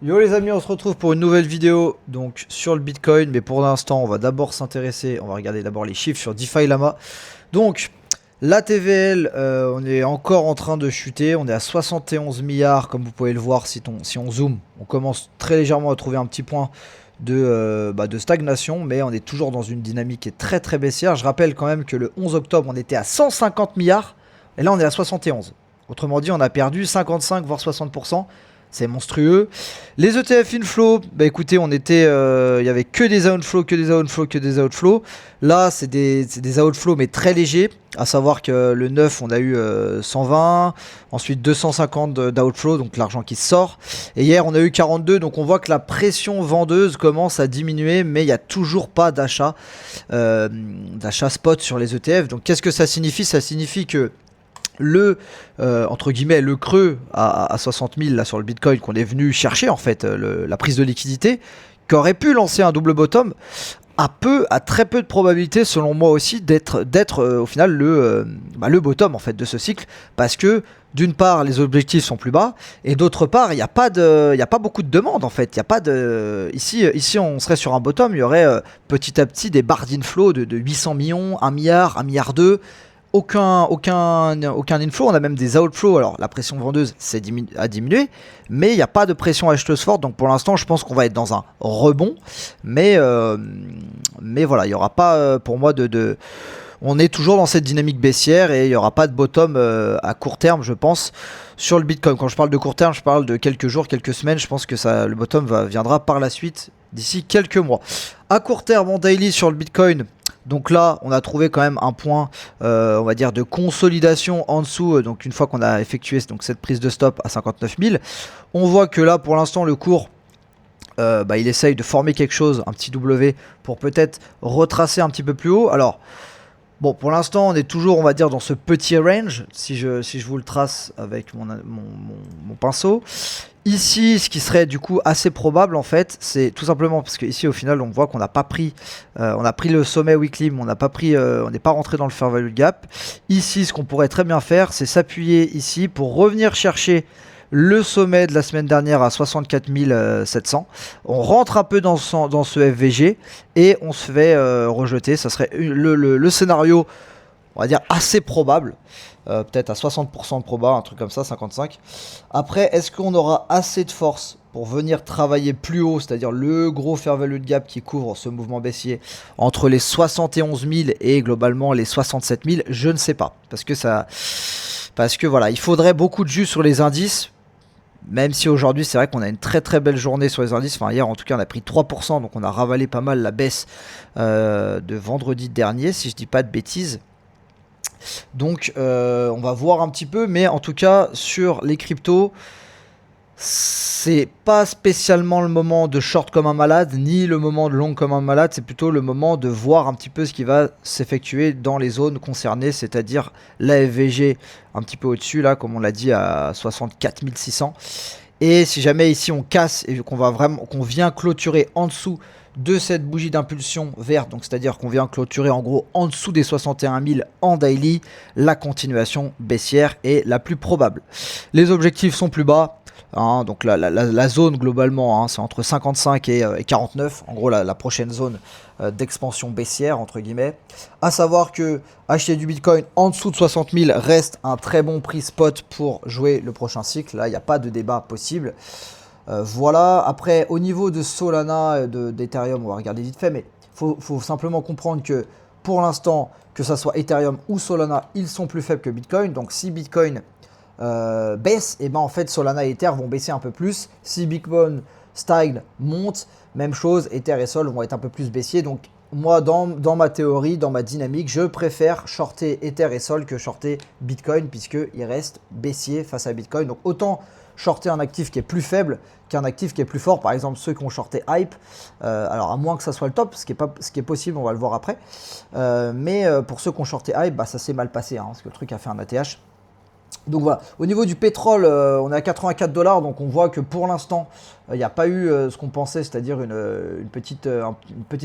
Yo les amis, on se retrouve pour une nouvelle vidéo donc sur le Bitcoin, mais pour l'instant on va d'abord s'intéresser, on va regarder d'abord les chiffres sur DeFi Lama. Donc la TVL, on est encore en train de chuter, on est à 71 milliards comme vous pouvez le voir si on zoome, on commence très légèrement à trouver un petit point de stagnation, mais on est toujours dans une dynamique qui est très très baissière. Je rappelle quand même que le 11 octobre on était à 150 milliards, et là on est à 71. Autrement dit on a perdu 55 voire 60%. C'est monstrueux. Les ETF inflow, bah écoutez, il y avait que des outflows, que des outflows, que des outflows. Là, c'est des outflows, mais très légers. À savoir que le 9, on a eu 120, ensuite 250 d'outflow, donc l'argent qui sort. Et hier, on a eu 42, donc on voit que la pression vendeuse commence à diminuer, mais il n'y a toujours pas d'achat spot sur les ETF. Donc qu'est-ce que ça signifie? Ça signifie que entre guillemets le creux à 60 000 là sur le Bitcoin qu'on est venu chercher en fait, la prise de liquidité qui aurait pu lancer un double bottom a très peu de probabilité selon moi aussi d'être au final le bottom en fait de ce cycle, parce que d'une part les objectifs sont plus bas et d'autre part il n'y a pas beaucoup de demande en fait. Il y a pas de ici on serait sur un bottom, il y aurait petit à petit des barres d'inflow de 800 millions, 1 milliard, 1 milliard 2. Aucun inflow, on a même des outflows. Alors la pression vendeuse a diminué, mais il n'y a pas de pression acheteuse forte. Donc pour l'instant, je pense qu'on va être dans un rebond, mais voilà, il n'y aura pas pour moi on est toujours dans cette dynamique baissière et il n'y aura pas de bottom à court terme, je pense, sur le Bitcoin. Quand je parle de court terme, je parle de quelques jours, quelques semaines. Je pense que le bottom viendra par la suite d'ici quelques mois. À court terme, en daily sur le Bitcoin. Donc là, on a trouvé quand même un point, on va dire, de consolidation en dessous. Donc une fois qu'on a effectué donc, cette prise de stop à 59 000, on voit que là, pour l'instant, le cours, il essaye de former quelque chose, un petit W, pour peut-être retracer un petit peu plus haut. Alors, bon, pour l'instant, on est toujours, on va dire, dans ce petit range, si je vous le trace avec mon pinceau. Ici, ce qui serait du coup assez probable en fait, c'est tout simplement parce que ici au final on voit qu'on n'a pas pris, on a pris le sommet weekly, mais on n'est pas rentré dans le fair value gap. Ici, ce qu'on pourrait très bien faire, c'est s'appuyer ici pour revenir chercher le sommet de la semaine dernière à 64 700. On rentre un peu dans ce FVG et on se fait rejeter. Ça serait le scénario, on va dire, assez probable. Peut-être à 60% de proba, un truc comme ça, 55. Après, est-ce qu'on aura assez de force pour venir travailler plus haut, c'est-à-dire le gros fair value de gap qui couvre ce mouvement baissier entre les 71 000 et globalement les 67 000? Je ne sais pas. Parce que voilà, il faudrait beaucoup de jus sur les indices. Même si aujourd'hui c'est vrai qu'on a une très très belle journée sur les indices. Enfin hier en tout cas on a pris 3%, donc on a ravalé pas mal la baisse de vendredi dernier, si je dis pas de bêtises. Donc on va voir un petit peu, mais en tout cas sur les cryptos, c'est pas spécialement le moment de short comme un malade, ni le moment de long comme un malade, c'est plutôt le moment de voir un petit peu ce qui va s'effectuer dans les zones concernées, c'est-à-dire la FVG un petit peu au-dessus, là, comme on l'a dit, à 64 600. Et si jamais ici on casse et qu'on vient clôturer en dessous de cette bougie d'impulsion verte, donc c'est-à-dire qu'on vient clôturer en gros en dessous des 61 000 en daily, la continuation baissière est la plus probable. Les objectifs sont plus bas, hein, donc la zone globalement, hein, c'est entre 55 et 49, en gros la prochaine zone d'expansion baissière entre guillemets. À savoir que acheter du Bitcoin en dessous de 60 000 reste un très bon prix spot pour jouer le prochain cycle. Là, il n'y a pas de débat possible. Voilà. Après, au niveau de Solana, d'Ethereum, on va regarder vite fait, mais faut simplement comprendre que pour l'instant, que ça soit Ethereum ou Solana, ils sont plus faibles que Bitcoin. Donc si Bitcoin baisse, et ben en fait Solana et Ether vont baisser un peu plus. Si Bitcoin stagne, monte, même chose, Ether et Sol vont être un peu plus baissiers. Donc moi dans ma théorie, dans ma dynamique, je préfère shorter Ether et Sol que shorter Bitcoin, puisqu'il reste baissier face à Bitcoin. Donc autant shorter un actif qui est plus faible qu'un actif qui est plus fort. Par exemple ceux qui ont shorté Hype, alors à moins que ça soit le top, ce qui est possible, on va le voir après, mais pour ceux qui ont shorté Hype, bah, ça s'est mal passé, hein, parce que le truc a fait un ATH. Donc voilà, au niveau du pétrole, on est à 84 $, donc on voit que pour l'instant, il n'y a pas eu ce qu'on pensait, c'est-à-dire une petite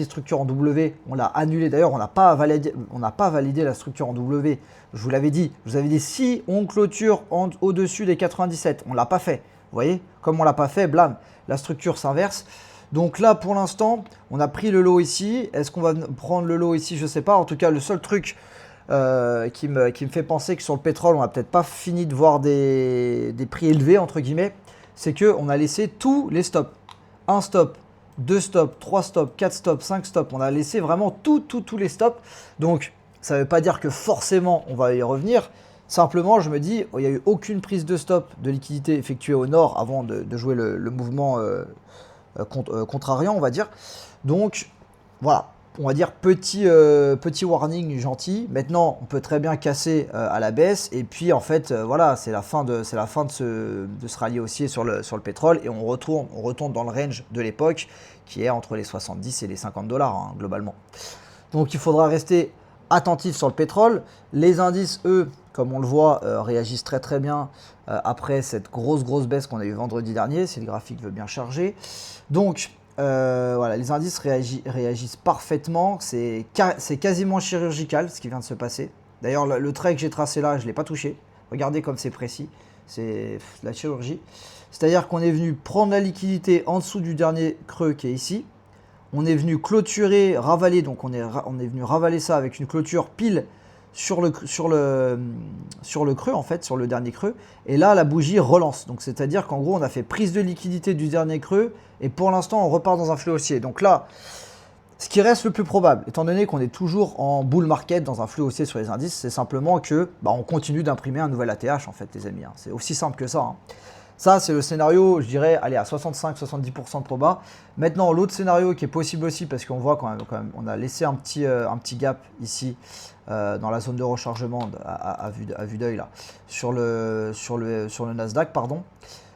structure en W. On l'a annulé d'ailleurs, on n'a pas validé la structure en W. Je vous l'avais dit, si on clôture au-dessus des 97, on ne l'a pas fait. Vous voyez, comme on l'a pas fait, blam, la structure s'inverse. Donc là, pour l'instant, on a pris le lot ici. Est-ce qu'on va prendre le lot ici? Je sais pas. En tout cas, le seul truc qui me fait penser que sur le pétrole, on n'a peut-être pas fini de voir des prix élevés, entre guillemets, c'est qu'on a laissé tous les stops. Un stop, deux stops, trois stops, quatre stops, cinq stops. On a laissé vraiment tous les stops. Donc, ça ne veut pas dire que forcément, on va y revenir. Simplement, je me dis, il n'y a eu aucune prise de stop de liquidité effectuée au nord avant de jouer le mouvement contrariant, on va dire. Donc, voilà. On va dire petit warning gentil. Maintenant, on peut très bien casser à la baisse. Et puis, en fait, voilà, c'est la fin de ce rallye haussier sur le pétrole. Et on retourne dans le range de l'époque qui est entre les 70 et les 50 dollars, hein, globalement. Donc, il faudra rester attentif sur le pétrole. Les indices, eux, comme on le voit, réagissent très bien après cette grosse baisse qu'on a eu vendredi dernier, si le graphique veut bien charger. Donc, voilà, les indices réagissent parfaitement. C'est quasiment chirurgical ce qui vient de se passer. D'ailleurs, le trait que j'ai tracé là, je ne l'ai pas touché. Regardez comme c'est précis. C'est de la chirurgie. C'est-à-dire qu'on est venu prendre la liquidité en dessous du dernier creux qui est ici. On est venu clôturer, ravaler. Donc on est venu ravaler ça avec une clôture pile sur le creux, en fait, sur le dernier creux. Et là, la bougie relance. Donc c'est-à-dire qu'en gros, on a fait prise de liquidité du dernier creux. Et pour l'instant, on repart dans un flux haussier. Donc là, ce qui reste le plus probable, étant donné qu'on est toujours en bull market dans un flux haussier sur les indices, c'est simplement que on continue d'imprimer un nouvel ATH, en fait, les amis. Hein. C'est aussi simple que ça. Hein. Ça, c'est le scénario, je dirais, allez, à 65-70% de proba. Maintenant, l'autre scénario qui est possible aussi, parce qu'on voit quand même, on a laissé un petit gap ici dans la zone de rechargement à vue d'œil là, sur le Nasdaq, pardon.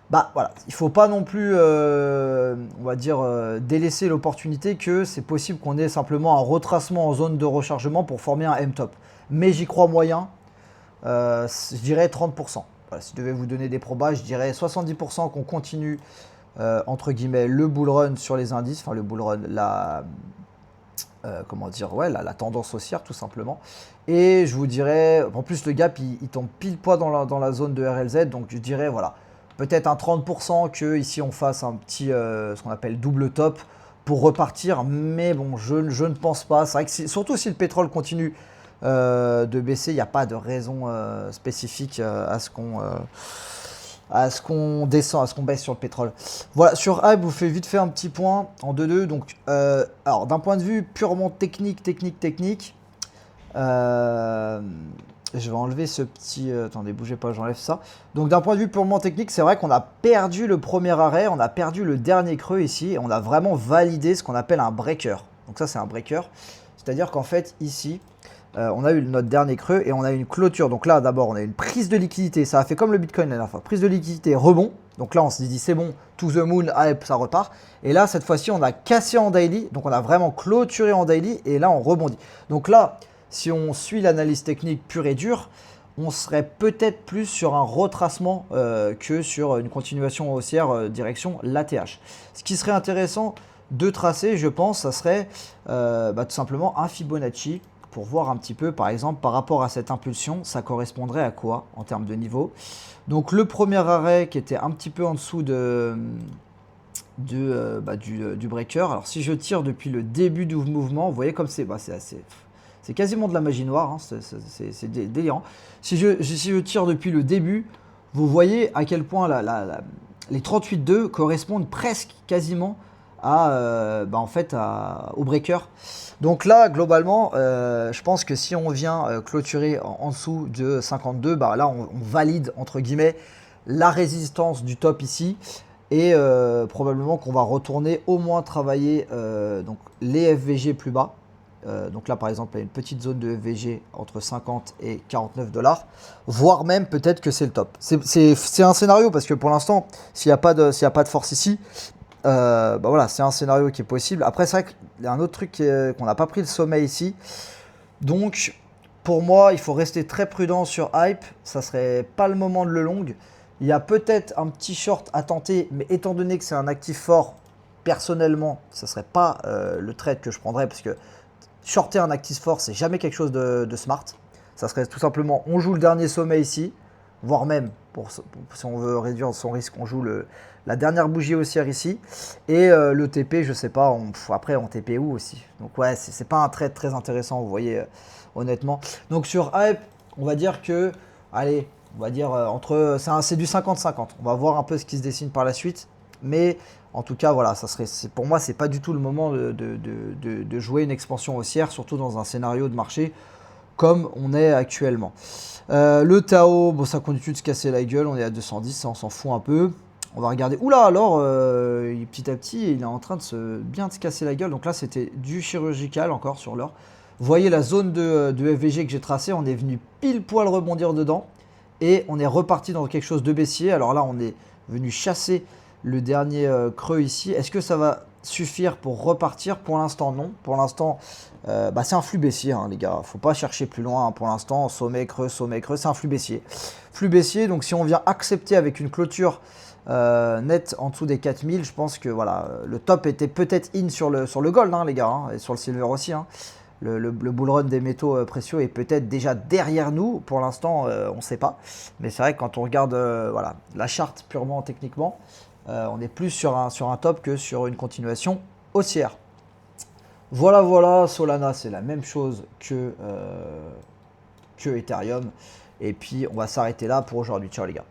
Bah voilà, il ne faut pas non plus, on va dire, délaisser l'opportunité que c'est possible qu'on ait simplement un retracement en zone de rechargement pour former un M-top. Mais j'y crois moyen, je dirais 30%. Voilà, si je devais vous donner des probas, je dirais 70% qu'on continue, entre guillemets, le bull run sur les indices, enfin le bull run, comment dire, ouais, la tendance haussière tout simplement. Et je vous dirais, en plus le gap, il tombe pile poids dans la zone de RLZ, donc je dirais, voilà, peut-être un 30% que ici on fasse un petit, ce qu'on appelle double top pour repartir, mais bon, je ne pense pas. C'est vrai que surtout si le pétrole continue de baisser, il n'y a pas de raison spécifique à ce qu'on descend, à ce qu'on baisse sur le pétrole. Voilà, sur Hype, vous faites vite fait un petit point en 2-2. Donc, alors d'un point de vue purement technique, je vais enlever ce petit... attendez, bougez pas, j'enlève ça. Donc d'un point de vue purement technique, c'est vrai qu'on a perdu le premier arrêt, on a perdu le dernier creux ici, et on a vraiment validé ce qu'on appelle un breaker. Donc ça, c'est un breaker. C'est-à-dire qu'en fait, ici, on a eu notre dernier creux et on a eu une clôture. Donc là, d'abord, on a une prise de liquidité. Ça a fait comme le Bitcoin la dernière fois. Prise de liquidité, rebond. Donc là, on s'est dit, c'est bon, to the moon, hype, ça repart. Et là, cette fois-ci, on a cassé en daily. Donc on a vraiment clôturé en daily et là, on rebondit. Donc là, si on suit l'analyse technique pure et dure, on serait peut-être plus sur un retracement que sur une continuation haussière direction l'ATH. Ce qui serait intéressant de tracer, je pense, ça serait tout simplement un Fibonacci pour voir un petit peu, par exemple, par rapport à cette impulsion, ça correspondrait à quoi en termes de niveau. Donc le premier arrêt qui était un petit peu en dessous du breaker. Alors si je tire depuis le début du mouvement, vous voyez comme c'est quasiment de la magie noire, hein, c'est délirant. Si je tire depuis le début, vous voyez à quel point les 38,2 correspondent presque quasiment au breaker. Donc là, globalement, je pense que si on vient clôturer en dessous de 52, là, on valide, entre guillemets, la résistance du top ici. Et probablement qu'on va retourner au moins travailler donc les FVG plus bas. Donc là, par exemple, il y a une petite zone de FVG entre 50 et 49 $, voire même peut-être que c'est le top. C'est un scénario parce que pour l'instant, s'il n'y a pas de force ici, voilà, c'est un scénario qui est possible. Après, c'est vrai qu'il y a un autre truc qu'on n'a pas pris le sommet ici. Donc, pour moi, il faut rester très prudent sur Hype. Ça serait pas le moment de le long. Il y a peut-être un petit short à tenter, mais étant donné que c'est un actif fort, personnellement, ça ne serait pas le trade que je prendrais parce que shorter un actif fort, c'est jamais quelque chose de smart. Ça serait tout simplement, on joue le dernier sommet ici, voire même, si on veut réduire son risque, on joue la dernière bougie haussière ici. Et le TP, je sais pas, après on TP où aussi. Donc ouais, c'est pas un trade très intéressant, vous voyez, honnêtement. Donc sur Hype, on va dire que, allez, on va dire c'est du 50-50. On va voir un peu ce qui se dessine par la suite. Mais en tout cas, voilà, pour moi, c'est pas du tout le moment de jouer une expansion haussière, surtout dans un scénario de marché comme on est actuellement. Le Tao, bon, ça continue de se casser la gueule, on est à 210, ça on s'en fout un peu. On va regarder. Oula, alors, petit à petit, il est en train de bien se casser la gueule. Donc là, c'était du chirurgical encore sur l'heure. Vous voyez la zone de FVG que j'ai tracée, on est venu pile poil rebondir dedans. Et on est reparti dans quelque chose de baissier. Alors là, on est venu chasser le dernier creux ici. Est-ce que ça va suffire pour repartir? Pour l'instant, non. Pour l'instant, c'est un flux baissier, hein, les gars. Faut pas chercher plus loin. Hein. Pour l'instant, sommet, creux, c'est un flux baissier. Flux baissier, donc si on vient accepter avec une clôture nette en dessous des 4000, je pense que voilà, le top était peut-être in sur le gold, hein, les gars, hein, et sur le silver aussi. Hein. Le bull run des métaux précieux est peut-être déjà derrière nous. Pour l'instant, on ne sait pas. Mais c'est vrai que quand on regarde voilà, la charte purement techniquement, on est plus sur un top que sur une continuation haussière. Voilà, voilà. Solana, c'est la même chose que Ethereum. Et puis, on va s'arrêter là pour aujourd'hui. Ciao les gars.